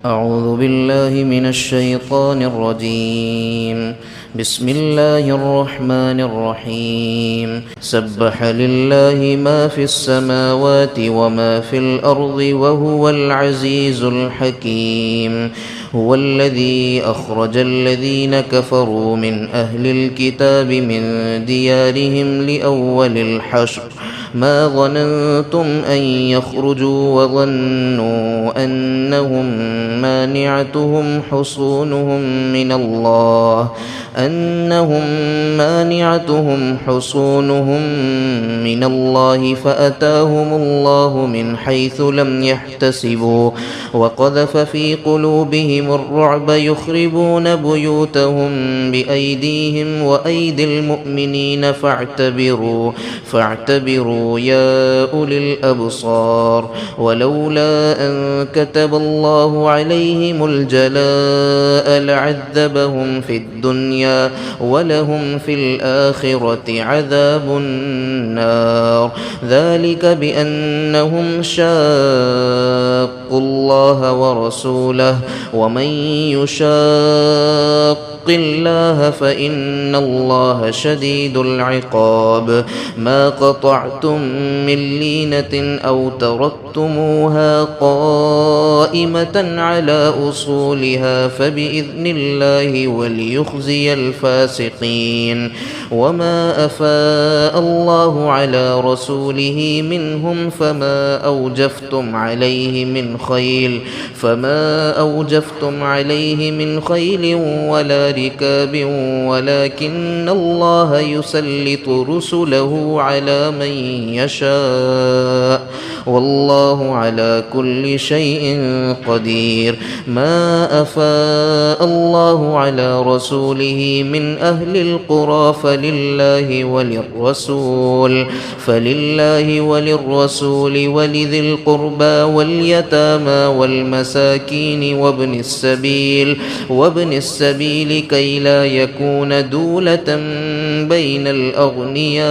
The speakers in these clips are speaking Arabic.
أعوذ بالله من الشيطان الرجيم. بسم الله الرحمن الرحيم. سبح لله ما في السماوات وما في الأرض وهو العزيز الحكيم. هو الذي أخرج الذين كفروا من أهل الكتاب من ديارهم لأول الحشر ما ظننتم أن يخرجوا وظنوا أنهم مانعتهم حصونهم من الله فأتاهم الله من حيث لم يحتسبوا وقذف في قلوبهم الرعب يخربون بيوتهم بأيديهم وأيدي المؤمنين فاعتبروا يا أولي الأبصار. ولولا أن كتب الله عليهم الجلاء لعذبهم في الدنيا ولهم في الآخرة عذاب النار. ذلك بأنهم شاقوا الله ورسوله ومن يشاق الله فإن الله شديد العقاب. ما قطعتم من لينة أو تركتموها قائمة على أصولها فبإذن الله وليخزي الفاسقين. وما أفاء الله على رسوله منهم فما أوجفتم عليه من خيل ولا ركاب ولكن الله يسلط رسله على من يشاء والله على كل شيء قدير. ما أفاء الله على رسوله من أهل القرى فلله وللرسول ولذي القربى واليتامى والمساكين وابن السبيل كي لا يكون دولة بين الأغنياء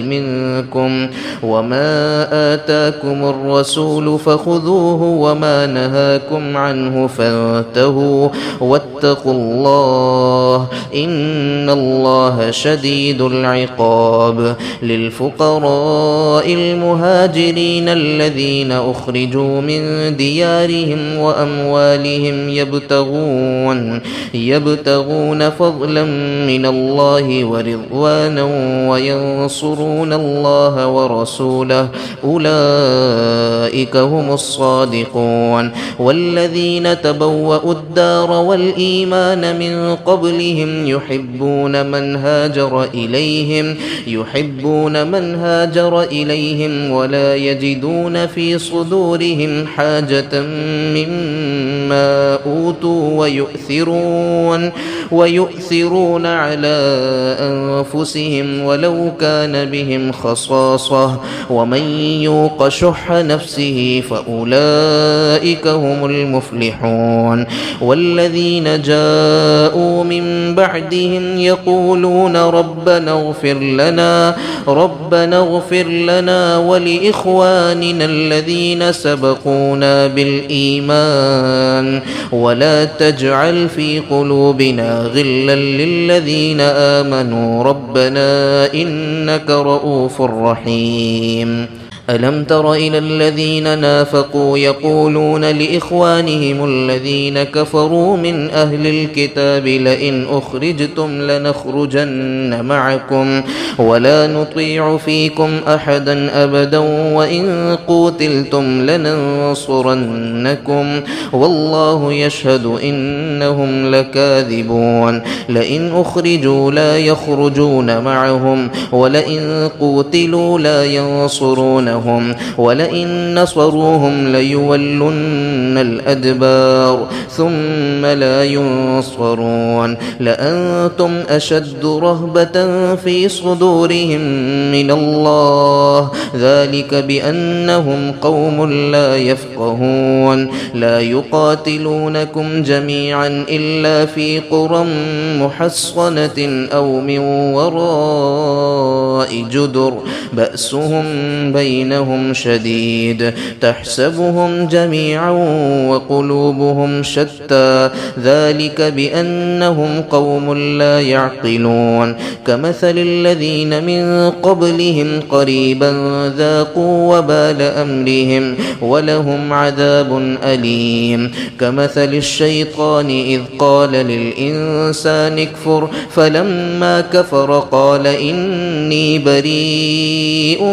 منكم. وما آتاكم الرسول فخذوه وما نهاكم عنه فانتهوا واتقوا الله إن الله شديد العقاب. للفقراء المهاجرين الذين أخرجوا من ديارهم وأموالهم يبتغون فضلا من الله ورضوانا وينصرون الله ورسوله أولئك هم الصادقون. والذين تبوأوا الدار والإيمان من قبلهم يحبون من هاجر إليهم ولا يجدون في صدورهم حاجة مما أوتوا ويؤثرون على أنفسهم ولو كان بهم خصاصة ومن يوق شح نفسه فأولئك هم المفلحون. والذين جاءوا من بعدهم يقولون ربنا اغفر لنا ولإخواننا الذين سبقونا بالإيمان ولا تجعل في قلوبنا غلا للذين آمنوا ربنا إنك رؤوف رحيم. ألم تر إلى الذين نافقوا يقولون لإخوانهم الذين كفروا من أهل الكتاب لئن أخرجتم لنخرجن معكم ولا نطيع فيكم أحدا أبدا وإن قوتلتم لننصرنكم والله يشهد إنهم لكاذبون. لئن أخرجوا لا يخرجون معهم ولئن قوتلوا لا ينصرونهم ولئن نصروهم ليولن الأدبار ثم لا ينصرون. لأنتم أشد رهبة في صدورهم من الله ذلك بأنهم قوم لا يفقهون. لا يقاتلونكم جميعا إلا في قرى محصنة أو من وراء جدر بأسهم بينهم شديد تحسبهم جميعا وقلوبهم شتى ذلك بأنهم قوم لا يعقلون كمثل الذين من قبلهم قريبا ذاقوا وبال أمرهم ولهم عذاب أليم كمثل الشيطان إذ قال للإنسان اكفر فلما كفر قال إني بريء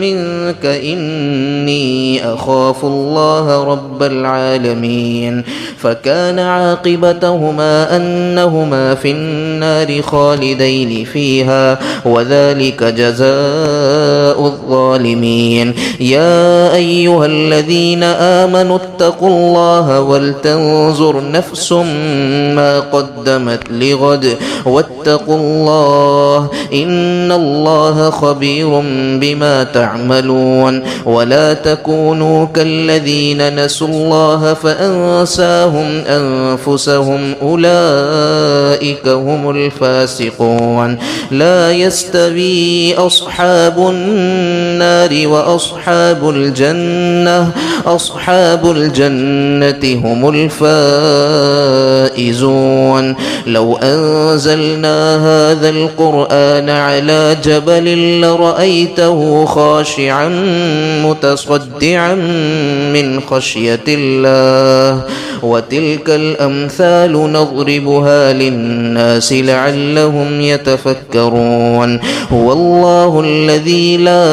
منك إني أخاف الله رب العالمين فكان عاقبتهما أنهما في النار خالدين فيها وذلك جزاء الظالمين يا أيها الذين آمنوا اتقوا الله ولتنظر نفس ما قدمت لغد واتقوا الله إن الله خبير بما تعملون ولا تكونوا كالذين نسوا الله فأنساهم أنفسهم أولئك هم الفاسقون لا يستوي أصحاب النار وأصحاب الجنة أصحاب الجنة هم الفائزون لو أنزلنا هذا القرآن على جبل لرأيته خاشعا متصدعا من خشية الله وتلك الأمثال نضربها للناس لعلهم يتفكرون هو الله الذي لا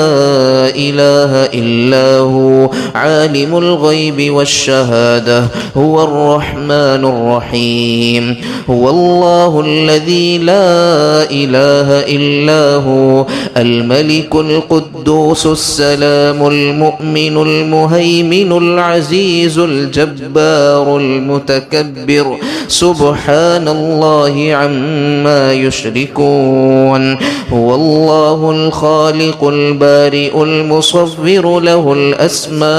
إله إلا هو عالم الغيب والشهادة هو الرحمن الرحيم هو الله الذي لا إله إلا هو الملك القدوس السلام المؤمن المهيمن العزيز الجبار المتكبر سبحان الله عما يشركون هو الله الخالق البارئ المصور له الأسماء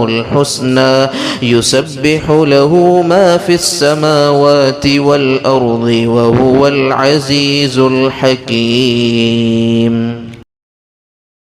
الحسنى يسبح له ما في السماوات والأرض وهو العزيز الحكيم